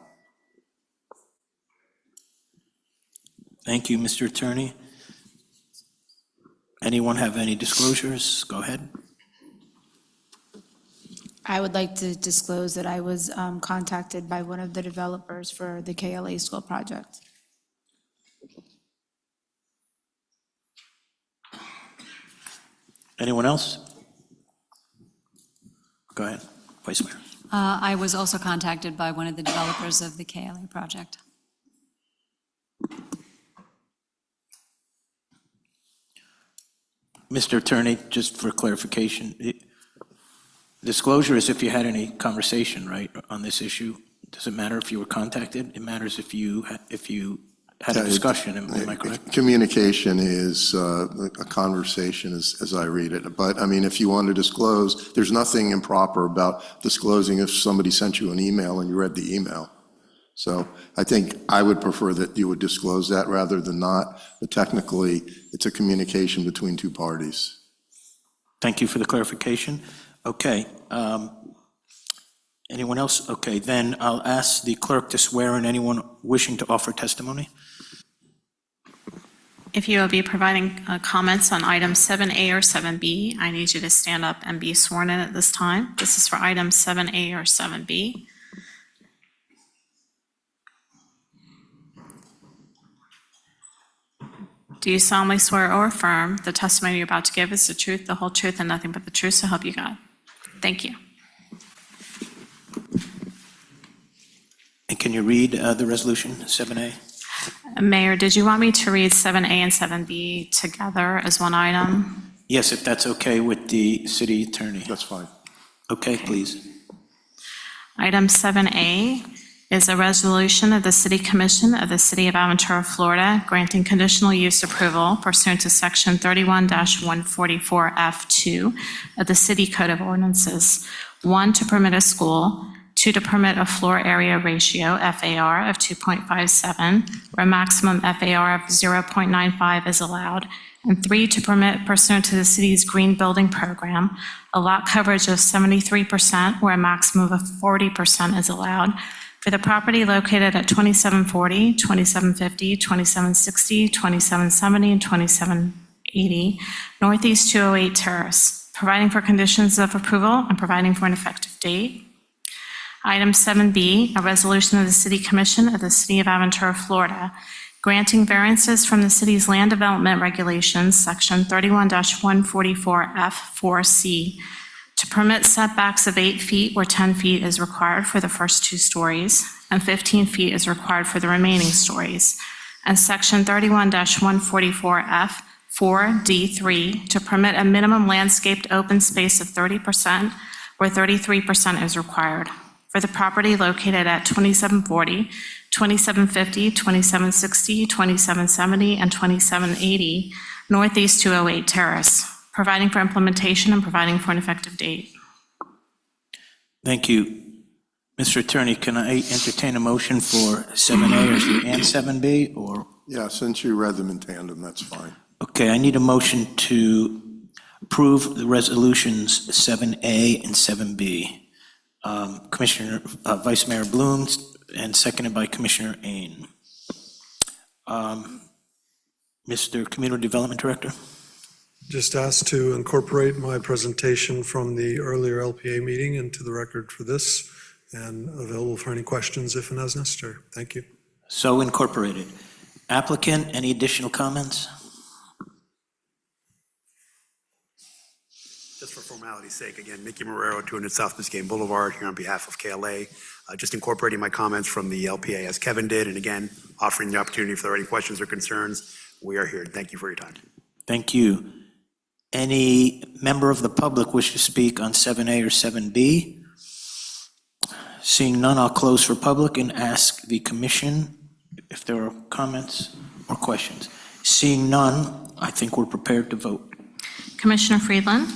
Thank you, Mr. Attorney. Anyone have any disclosures? Go ahead. I would like to disclose that I was contacted by one of the developers for the KLA school project. Anyone else? Go ahead, Vice Mayor. I was also contacted by one of the developers of the KLA project. Mr. Attorney, just for clarification, disclosure is if you had any conversation, right, on this issue. Does it matter if you were contacted? It matters if you had a discussion, am I correct? Communication is a conversation as I read it. But I mean, if you want to disclose, there's nothing improper about disclosing if somebody sent you an email and you read the email. So I think I would prefer that you would disclose that rather than not. But technically, it's a communication between two parties. Thank you for the clarification. Okay. Anyone else? Okay, then I'll ask the clerk to swear in anyone wishing to offer testimony. If you will be providing comments on item 7A or 7B, I need you to stand up and be sworn in at this time. This is for item 7A or 7B. Do you solemnly swear or affirm the testimony you're about to give is the truth, the whole truth, and nothing but the truth, so help you God? Thank you. And can you read the resolution, 7A? Mayor, did you want me to read 7A and 7B together as one item? Yes, if that's okay with the city attorney. That's fine. Okay, please. Item 7A is a resolution of the City Commission of the City of Aventura, Florida, granting conditional use approval pursuant to Section 31-144F2 of the City Code of Ordinances. 1, to permit a school. 2, to permit a floor area ratio, FAR, of 2.57, where a maximum FAR of 0.95 is allowed, and 3, to permit pursuant to the city's green building program, a lot coverage of 73%, where a maximum of 40% is allowed, for the property located at 2740, 2750, 2760, 2770, and 2780 Northeast 208 Terrace, providing for conditions of approval and providing for an effective date. Item 7B, a resolution of the City Commission of the City of Aventura, Florida, granting variances from the city's land development regulations, section 31-144F4C, to permit setbacks of 8 feet where 10 feet is required for the first 2 stories, and 15 feet is required for the remaining stories, and section 31-144F4D3 to permit a minimum landscaped open space of 30% where 33% is required, for the property located at 2740, 2750, 2760, 2770, and 2780 Northeast 208 Terrace, providing for implementation and providing for an effective date. Thank you. Mr. Attorney, can I entertain a motion for 7A and 7B, or? Yeah, since you read them in tandem, that's fine. Okay, I need a motion to approve the resolutions 7A and 7B. Vice Mayor Bloom, and seconded by Commissioner Ain. Mr. Community Development Director? Just asked to incorporate my presentation from the earlier LPA meeting into the record for this, and available for any questions if and as necessary. Thank you. So incorporated. Applicant, any additional comments? Just for formality's sake, again, Mickey Marrero, 200 South Biscayne Boulevard, here on behalf of KLA. Just incorporating my comments from the LPA as Kevin did, and again, offering the opportunity if there are any questions or concerns. We are here. Thank you for your time. Thank you. Any member of the public wish to speak on 7A or 7B? Seeing none, I'll close for public and ask the commission if there are comments or questions. Seeing none, I think we're prepared to vote. Commissioner Friedland?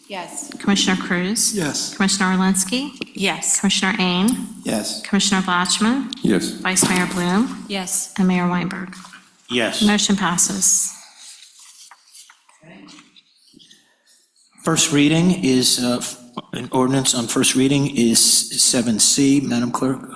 Yes. Commissioner Cruz? Yes. Commissioner Orlinski? Yes. Commissioner Ain? Yes. Commissioner Blatchman? Yes. Vice Mayor Bloom? Yes. And Mayor Weinberg. Yes. Motion passes. First reading is, an ordinance on first reading is 7C. Madam Clerk?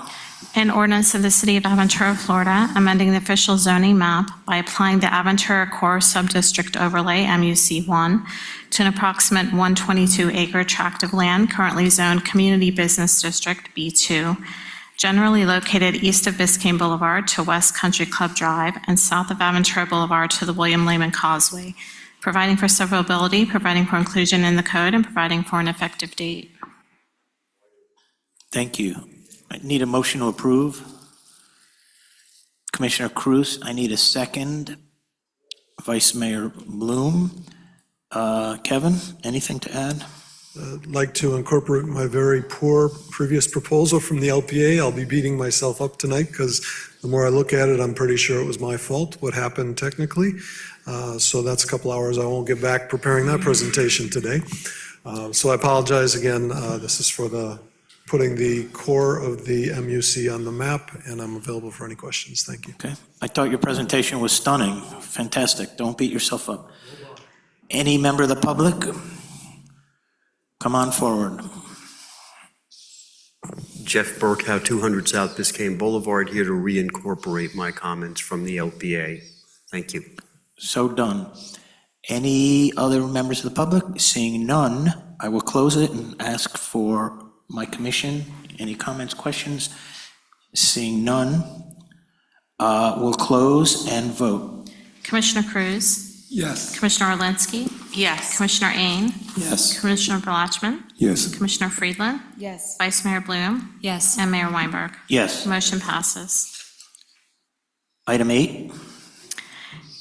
An ordinance of the City of Aventura, Florida, amending the official zoning map by applying the Aventura Core Subdistrict Overlay, MUC1, to an approximate 122-acre tract of land currently zoned Community Business District, B2, generally located east of Biscayne Boulevard to West Country Club Drive and south of Aventura Boulevard to the William Lehman Causeway, providing for severability, providing for inclusion in the code, and providing for an effective date. Thank you. I need a motion to approve. Commissioner Cruz, I need a second. Vice Mayor Bloom. Kevin, anything to add? I'd like to incorporate my very poor previous proposal from the LPA. I'll be beating myself up tonight because the more I look at it, I'm pretty sure it was my fault, what happened technically. So that's a couple hours I won't get back preparing that presentation today. So I apologize again. This is for putting the core of the MUC on the map, and I'm available for any questions. Thank you. Okay. I thought your presentation was stunning. Fantastic. Don't beat yourself up. Any member of the public? Come on forward. Jeff Burkow, 200 South Biscayne Boulevard, here to reincorporate my comments from the LPA. Thank you. So done. Any other members of the public? Seeing none, I will close it and ask for my commission. Any comments, questions? Seeing none, we'll close and vote. Commissioner Cruz? Yes. Commissioner Orlinski? Yes. Commissioner Ain? Yes. Commissioner Blatchman? Yes. Commissioner Friedland? Yes. Vice Mayor Bloom? Yes. And Mayor Weinberg. Yes. Motion passes. Item 8.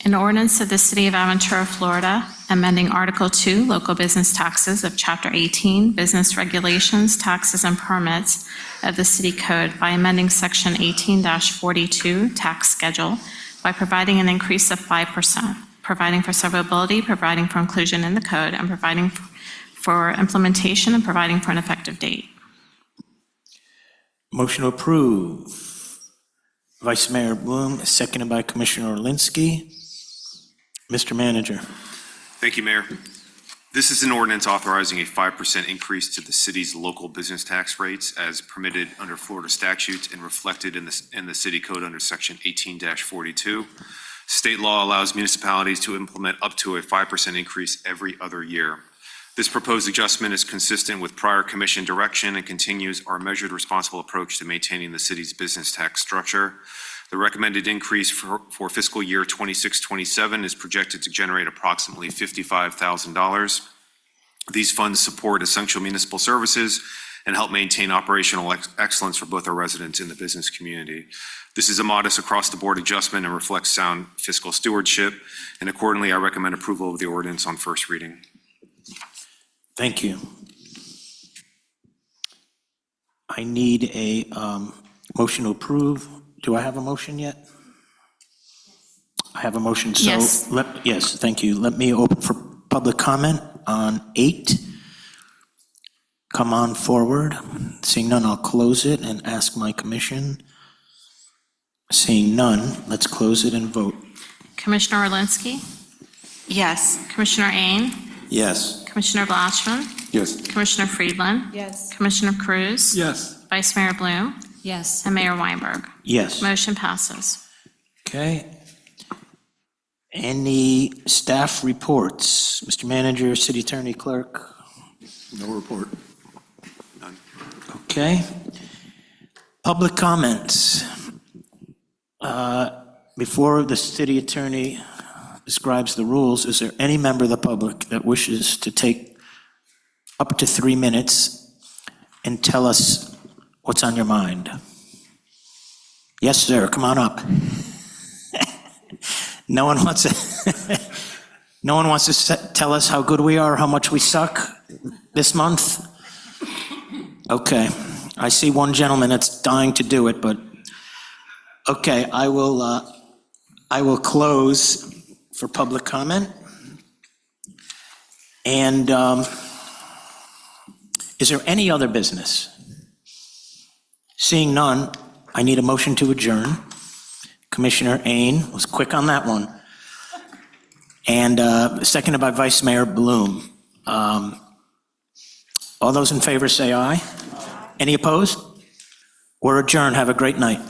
An ordinance of the City of Aventura, Florida, amending Article 2, Local Business Taxes of Chapter 18, Business Regulations, Taxes and Permits of the City Code by amending Section 18-42, Tax Schedule, by providing an increase of 5%, providing for severability, providing for inclusion in the code, and providing for implementation and providing for an effective date. Motion to approve. Vice Mayor Bloom, seconded by Commissioner Orlinski. Mr. Manager. Thank you, Mayor. This is an ordinance authorizing a 5% increase to the city's local business tax rates as permitted under Florida statutes and reflected in the city code under section 18-42. State law allows municipalities to implement up to a 5% increase every other year. This proposed adjustment is consistent with prior commission direction and continues our measured responsible approach to maintaining the city's business tax structure. The recommended increase for fiscal year 26-27 is projected to generate approximately $55,000. These funds support essential municipal services and help maintain operational excellence for both our residents and the business community. This is a modest across-the-board adjustment and reflects sound fiscal stewardship, and accordingly, I recommend approval of the ordinance on first reading. Thank you. I need a motion to approve. Do I have a motion yet? I have a motion, so. Yes. Yes, thank you. Let me open for public comment on 8. Come on forward. Seeing none, I'll close it and ask my commission. Seeing none, let's close it and vote. Commissioner Orlinski, Yes. Commissioner Ain, Yes. Commissioner Blashman, Yes. Commissioner Friedland, Yes. Commissioner Cruz, Yes. Vice Mayor Bloom, Yes. and Mayor Weinberg. Yes. Motion passes. Okay. Any staff reports? Mr. Manager, City Attorney, Clerk? No report. Okay. Public comments. Before the city attorney describes the rules, is there any member of the public that wishes to take up to 3 minutes and tell us what's on your mind? Yes, sir, come on up. No one wants to, no one wants to tell us how good we are, how much we suck this month? Okay, I see one gentleman that's dying to do it, but, okay, I will close for public comment. And is there any other business? Seeing none, I need a motion to adjourn. Commissioner Ain was quick on that one. And seconded by Vice Mayor Bloom. All those in favor say aye. Any opposed? We're adjourned. Have a great night.